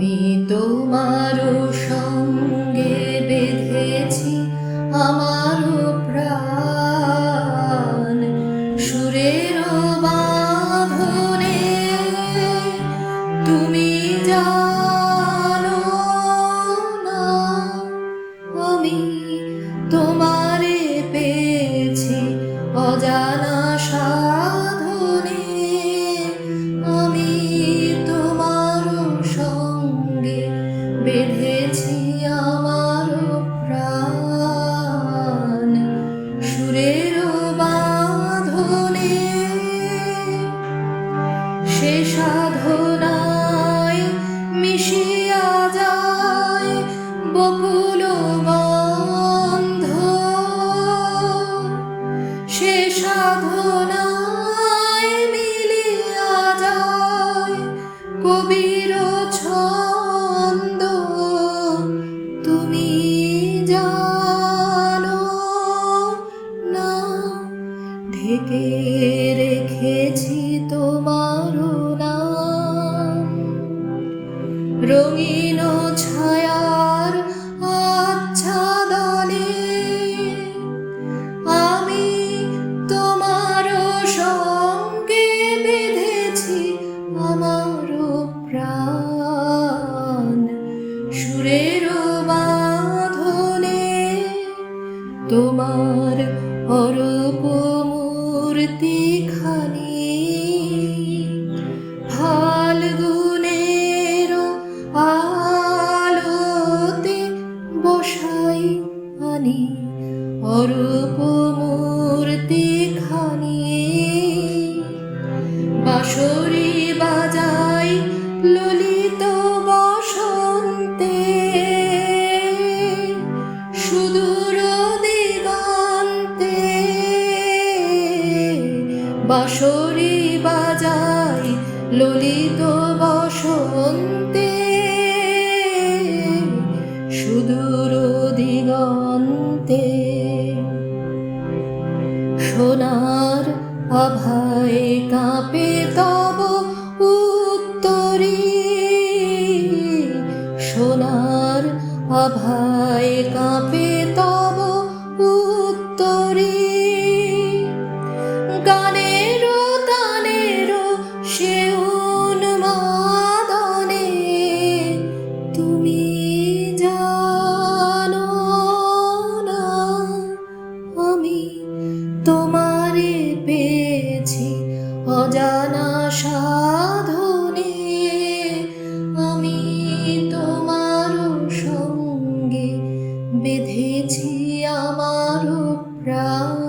আমি তোমার সঙ্গে বেঁধেছি আমার প্রাণ, সুরের বাঁধনে তুমি জানো না আমি তোমারে পেয়েছি অজানা সাধনে। আমি তোমার সঙ্গে বেঁধেছি আমার প্রাণ, সুরের বাঁধনে। সে সাধনায় মিশিয়া যায় বকুল গন্ধ, সে সাধনায় মিলিয়া যায় কবির ছন্দ। তুমি জানো না ঢেকে রেখেছি তোমার নাম, রঙিন ছায়ার আচ্ছাদনে আমি তোমার সঙ্গে বেঁধেছি আমার প্রাণ, সুরের বাঁধনে। তোমার অরূপ মূর্তিখানি ফাল্গুনের আলোতে বসাই আনি, অরূপ মূর্তিখানি। বাঁশরি বাজাই ললিত বসন্তে, সুদূর দিগন্তে। বাঁশরি বাজাই ললিত বসন্তে, সুদূর দিগন্তে। সোনার আভায় কাঁপে তব উত্তরী, সোনার আভায় কাঁপে তব উত্তরী। গানের তানের সে উন্মাদনে তুমি জানো না আমি তোমারে পেয়েছি অজানা সাধনে। আমি তোমার সঙ্গে বেঁধেছি আমার প্রাণ।